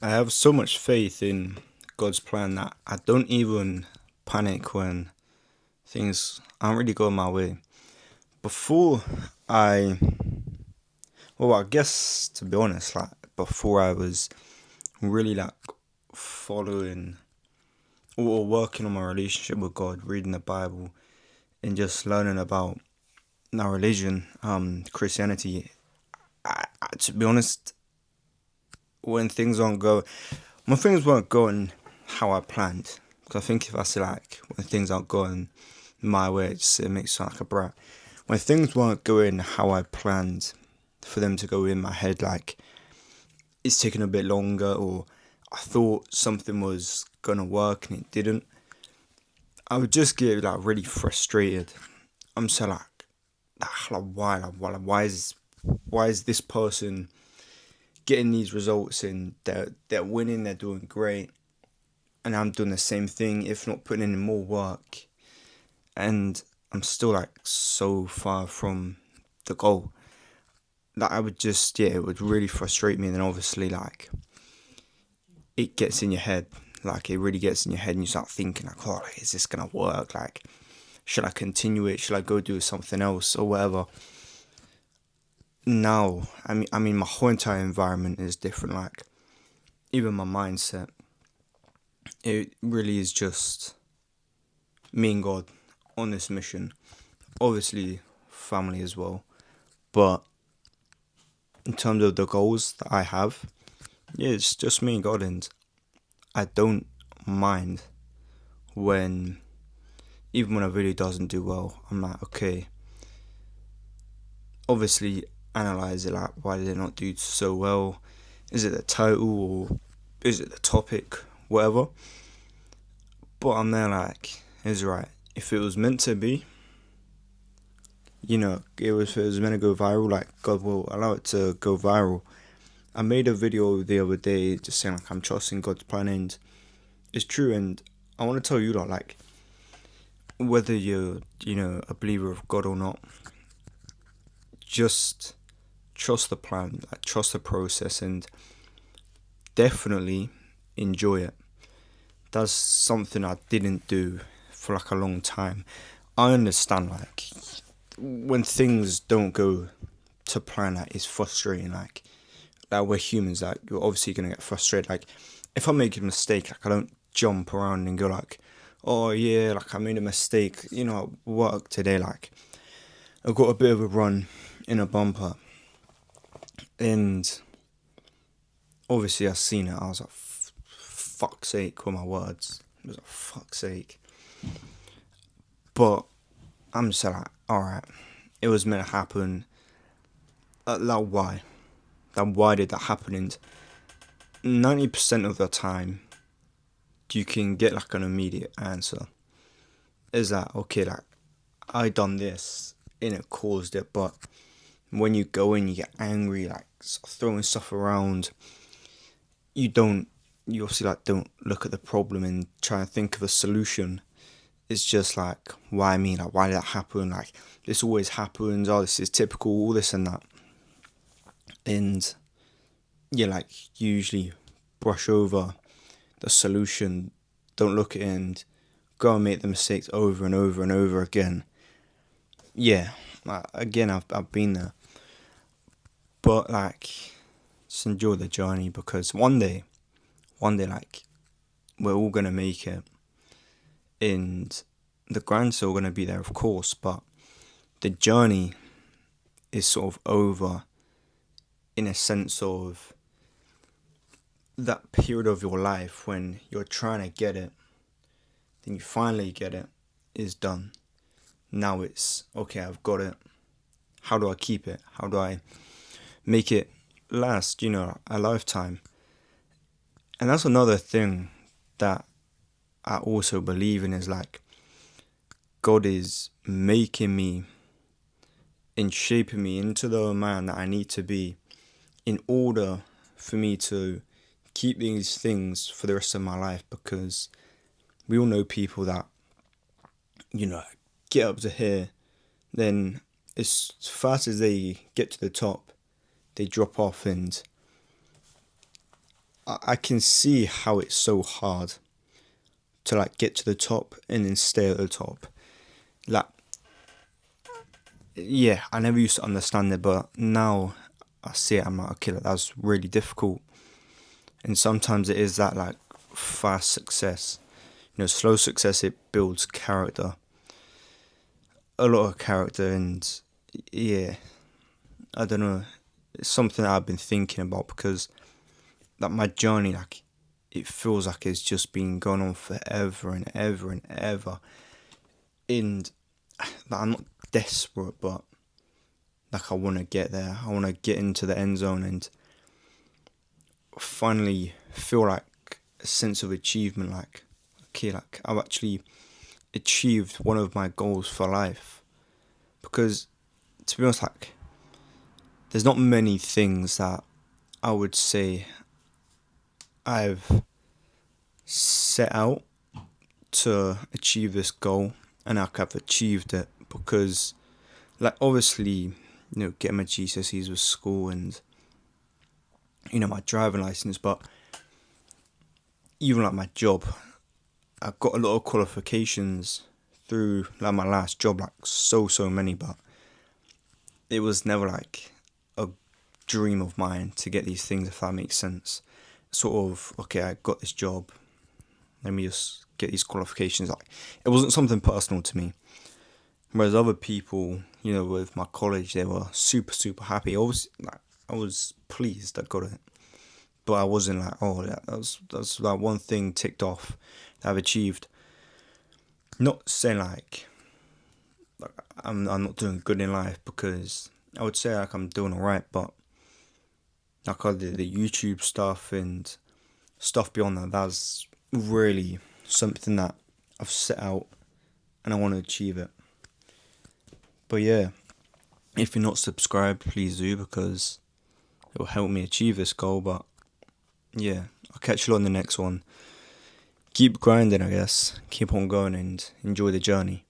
I have so much faith in God's plan that I don't even panic when things aren't really going my way. Before I, I guess to be honest, like before I was really like following or working on my relationship with God, reading the Bible, and just learning about our religion, Christianity. To be honest, when things aren't go, when things weren't going how I planned, because I think if I say like when things aren't going my way, it makes me sound like a brat. When things weren't going how I planned for them to go in my head, like it's taking a bit longer, or I thought something was gonna work and it didn't, I would just get like really frustrated. I'm so why is this person getting these results and they're winning, they're doing great, and I'm doing the same thing, if not putting in more work, and I'm still like so far from the goal. That I would just, yeah, it would really frustrate me. And then obviously, like, it gets in your head, like, it really gets in your head, and you start thinking, like, oh, like, is this gonna work? Like, should I continue it? Should I go do something else or whatever? Now, I mean, my whole entire environment is different. Like, even my mindset, it really is just me and God on this mission. Obviously, family as well, but in terms of the goals that I have, yeah, it's just me and God, and I don't mind when, even when a video doesn't do well, I'm like, okay, obviously analyze it, like, why did it not do so well? Is it the title or is it the topic? Whatever. But I'm there like, it's right. If it was meant to be, if it was meant to go viral, like, God will allow it to go viral. I made a video the other day just saying, like, I'm trusting God's plan, and it's true. And I want to tell you that, like, whether you're, a believer of God or not, just trust the plan, like, trust the process, and definitely enjoy it. That's something I didn't do for like a long time. I understand, like, when things don't go to plan, like, it's frustrating. Like we're humans, like, you're obviously gonna get frustrated. Like, if I make a mistake, like, I don't jump around and go like, oh yeah, like, I made a mistake. At work today, like, I got a bit of a run in a bumper, and obviously I seen it. I was like, fuck's sake, with my words. It was like, fuck's sake. But I'm just like, alright, it was meant to happen. Like, why? Like, why did that happen? And 90% of the time, you can get like an immediate answer. Is that, okay, like, I done this and it caused it, but when you go in, you get angry, like, throwing stuff around. You don't, you obviously, like, don't look at the problem and try and think of a solution. It's just like, why me? Like, why did that happen? Like, this always happens. Oh, this is typical. All this and that, and yeah, like, you usually brush over the solution. Don't look at it and go and make the mistakes over and over and over again. Yeah, like, again, I've been there, but like, just enjoy the journey, because one day, like, we're all gonna make it, and the grants are gonna be there, of course, but the journey is sort of over, in a sense of that period of your life when you're trying to get it, then you finally get it, is done. Now it's, okay, I've got it. How do I keep it? How do I make it last, a lifetime? And that's another thing that I also believe in, is like, God is making me and shaping me into the man that I need to be, in order for me to keep these things for the rest of my life. Because we all know people that, you know, get up to here, then as fast as they get to the top, they drop off, and I can see how it's so hard to like get to the top and then stay at the top. Like, yeah, I never used to understand it, but now I see it. I'm like, okay, like, that's really difficult. And sometimes it is that like fast success. Slow success, it builds character, a lot of character, and yeah, I don't know. It's something that I've been thinking about because like my journey, like it feels like it's just been going on forever and ever and ever. And like, I'm not desperate, but like I want to get there. I want to get into the end zone and finally feel like a sense of achievement. Like, okay, like I've actually achieved one of my goals for life. Because to be honest, like there's not many things that I would say I've set out to achieve this goal and like I've achieved it because like obviously getting my GCSEs with school and my driving license, but even like my job, I got a lot of qualifications through like my last job, like so many, but it was never like a dream of mine to get these things, if that makes sense. Sort of, okay, I got this job, let me just get these qualifications. Like, it wasn't something personal to me. Whereas other people, with my college, they were super happy. I was pleased I got it, but I wasn't like, oh, that's like one thing ticked off that I've achieved. Not saying like I'm not doing good in life, because I would say like I'm doing alright, but like I did the YouTube stuff and stuff beyond that, that's really something that I've set out and I want to achieve it. But yeah, if you're not subscribed, please do, because it will help me achieve this goal. But yeah, I'll catch you on the next one. Keep grinding, I guess. Keep on going and enjoy the journey.